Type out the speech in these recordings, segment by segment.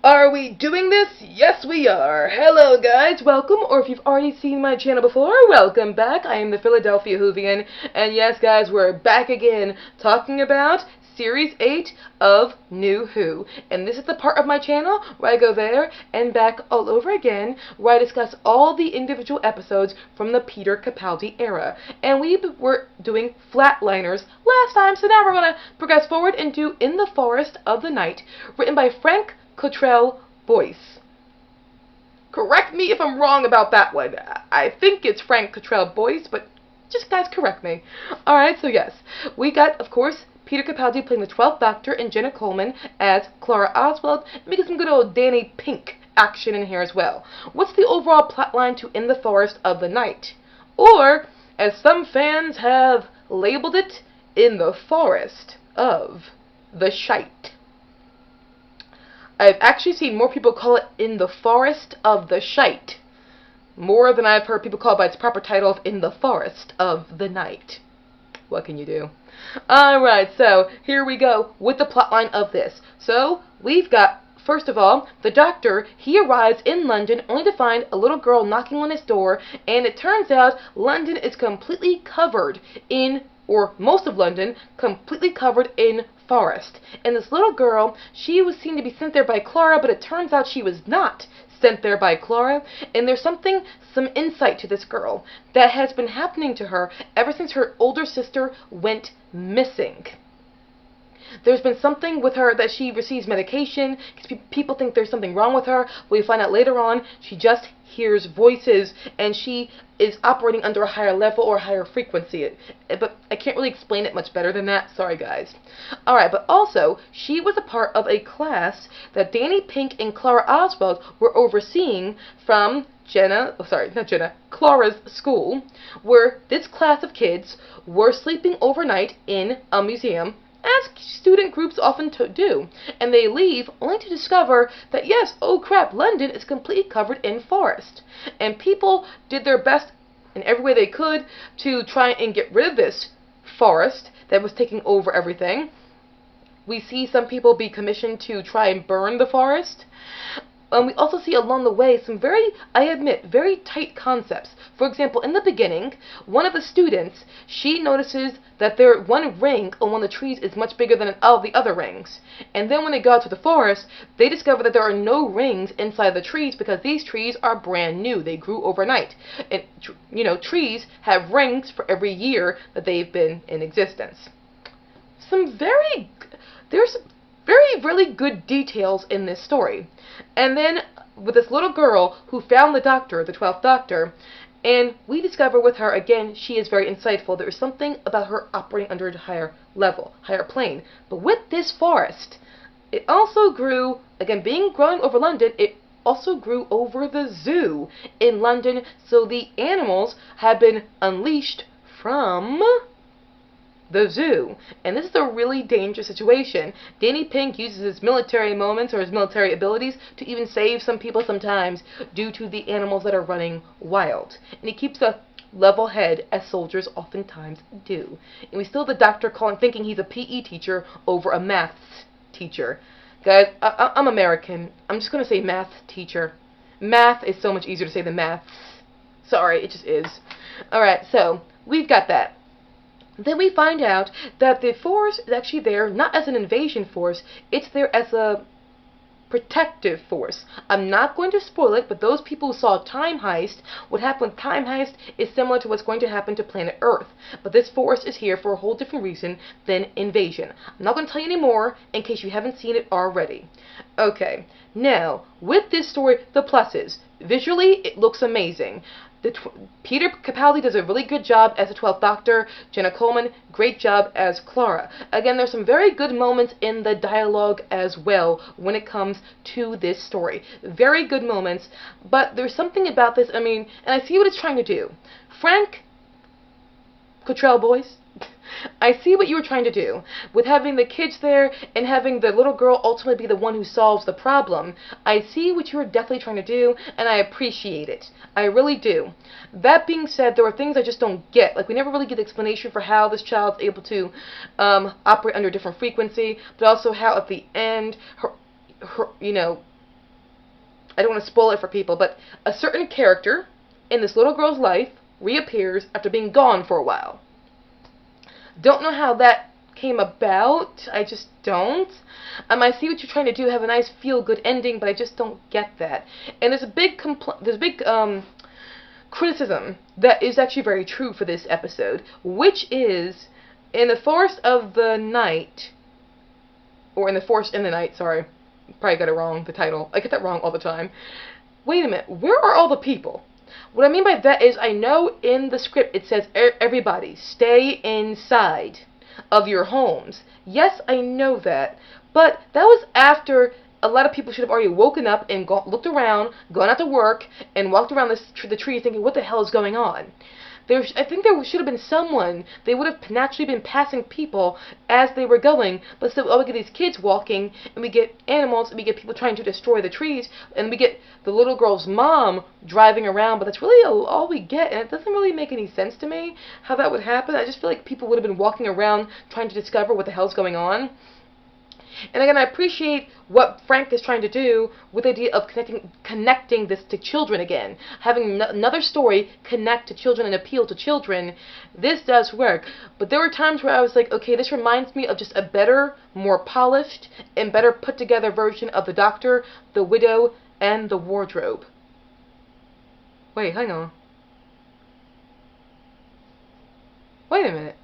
Are we doing this? Yes, we are. Hello, guys. Welcome, or if you've already seen my channel before, welcome back. I am the Philadelphia Whovian, and yes, guys, we're back again talking about Series 8 of New Who. And this is the part of my channel where I go there and back all over again, where I discuss all the individual episodes from the Peter Capaldi era. And we were doing Flatliners last time, so now we're going to progress forward into In the Forest of the Night, written by Frank Cottrell Boyce. Correct me if I'm wrong about that one. I think it's Frank Cottrell Boyce, but just guys correct me. Alright, so yes, we got, of course, Peter Capaldi playing the 12th Doctor and Jenna Coleman as Clara Oswald, and we get some good old Danny Pink action in here as well. What's the overall plotline to In the Forest of the Night? Or, as some fans have labeled it, In the Forest of the Shite. I've actually seen more people call it In the Forest of the Shite, more than I've heard people call it by its proper title of In the Forest of the Night. What can you do? Alright, so here we go with the plotline of this. So, we've got, first of all, the Doctor, he arrives in London only to find a little girl knocking on his door, and it turns out London is completely covered in, or most of London, completely covered in forest. And this little girl, she was seen to be sent there by Clara, but it turns out she was not sent there by Clara, and there's some insight to this girl that has been happening to her ever since her older sister went missing. There's been something with her that she receives medication, because people think there's something wrong with her. We find out later on she just hears voices, and she is operating under a higher level or higher frequency. But I can't really explain it much better than that. Sorry, guys. Alright, but also, she was a part of a class that Danny Pink and Clara Oswald were overseeing from Clara's school, where this class of kids were sleeping overnight in a museum, as student groups often do, and they leave only to discover that yes, oh crap, London is completely covered in forest, and people did their best in every way they could to try and get rid of this forest that was taking over everything. We see some people be commissioned to try and burn the forest. We also see along the way some very, I admit, very tight concepts. For example, in the beginning, one of the students, she notices that their one ring on one of the trees is much bigger than all the other rings. And then when they go out to the forest, they discover that there are no rings inside the trees because these trees are brand new. They grew overnight. And, you know, trees have rings for every year that they've been in existence. There's really good details in this story. And then with this little girl who found the Doctor, the 12th Doctor, and we discover with her, again, she is very insightful. There is something about her operating under a higher level, higher plane. But with this forest, it also grew, again, growing over London, it also grew over the zoo in London, so the animals have been unleashed from the zoo. And this is a really dangerous situation. Danny Pink uses his military moments or his military abilities to even save some people sometimes due to the animals that are running wild. And he keeps a level head, as soldiers oftentimes do. And we still have the Doctor thinking he's a PE teacher over a maths teacher. Guys, I'm American. I'm just going to say math teacher. Math is so much easier to say than maths. Sorry, it just is. Alright, so we've got that. Then we find out that the force is actually there not as an invasion force, it's there as a protective force. I'm not going to spoil it, but those people who saw Time Heist, what happened with Time Heist is similar to what's going to happen to Planet Earth. But this force is here for a whole different reason than invasion. I'm not going to tell you any more in case you haven't seen it already. Okay, now, with this story, the pluses. Visually, it looks amazing. Peter Capaldi does a really good job as the 12th Doctor. Jenna Coleman, great job as Clara. Again, there's some very good moments in the dialogue as well when it comes to this story. Very good moments, but there's something about this, I mean, and I see what it's trying to do. Frank Cottrell Boyce, I see what you were trying to do with having the kids there and having the little girl ultimately be the one who solves the problem. I see what you were definitely trying to do, and I appreciate it. I really do. That being said, there are things I just don't get. Like, we never really get the explanation for how this child's able to operate under a different frequency, but also how at the end, her I don't want to spoil it for people, but a certain character in this little girl's life reappears after being gone for a while. Don't know how that came about. I just don't. I see what you're trying to do, have a nice feel-good ending, but I just don't get that. And there's a big criticism that is actually very true for this episode, which is in the Forest of the Night, or in the Forest in the Night, sorry, probably got it wrong, the title. I get that wrong all the time. Wait a minute, where are all the people? What I mean by that is, I know in the script it says everybody stay inside of your homes. Yes, I know that, but that was after a lot of people should have already woken up and looked around, gone out to work, and walked around the tree thinking, what the hell is going on? I think there should have been someone. They would have naturally been passing people as they were going, but so we get these kids walking, and we get animals, and we get people trying to destroy the trees, and we get the little girl's mom driving around, but that's really all we get, and it doesn't really make any sense to me how that would happen. I just feel like people would have been walking around trying to discover what the hell's going on. And again, I appreciate what Frank is trying to do with the idea of connecting this to children again. Having another story connect to children and appeal to children. This does work. But there were times where I was like, okay, this reminds me of just a better, more polished, and better put together version of The Doctor, The Widow, and The Wardrobe. Wait, hang on. Wait a minute.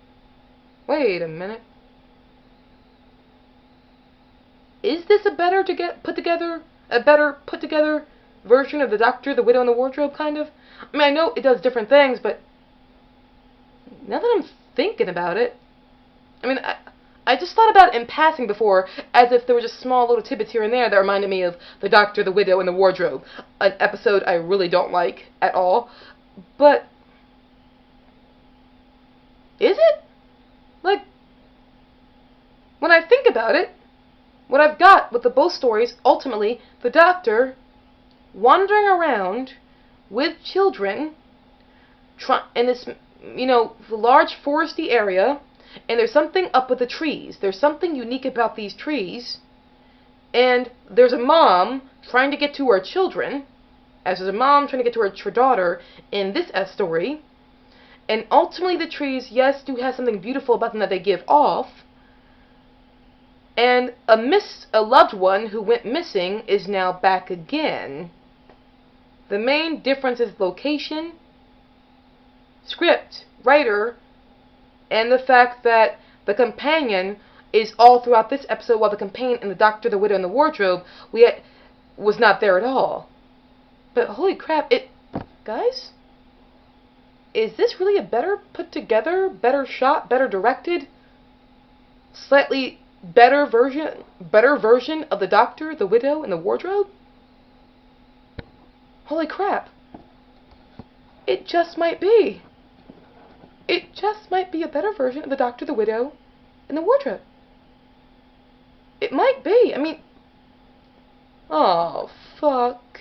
Wait a minute. Is this a better put together version of The Doctor, The Widow, and The Wardrobe, kind of? I mean, I know it does different things, but now that I'm thinking about it, I mean, I just thought about it in passing before, as if there were just small little tidbits here and there that reminded me of The Doctor, The Widow, and The Wardrobe, an episode I really don't like at all. But is it? Like, when I think about it, what I've got with both stories, ultimately, the Doctor wandering around with children in this, large foresty area, and there's something up with the trees. There's something unique about these trees, and there's a mom trying to get to her children, as there's a mom trying to get to her daughter in this story, and ultimately the trees, yes, do have something beautiful about them that they give off. And a loved one who went missing is now back again. The main difference is location, script, writer, and the fact that the companion is all throughout this episode, while the companion in The Doctor, The Widow, and The Wardrobe was not there at all. But holy crap, guys, is this really a better put together, better shot, better directed, slightly better version of The Doctor, The Widow, and The Wardrobe? Holy crap. It just might be. It just might be a better version of The Doctor, The Widow, and The Wardrobe. It might be. I mean, oh, fuck.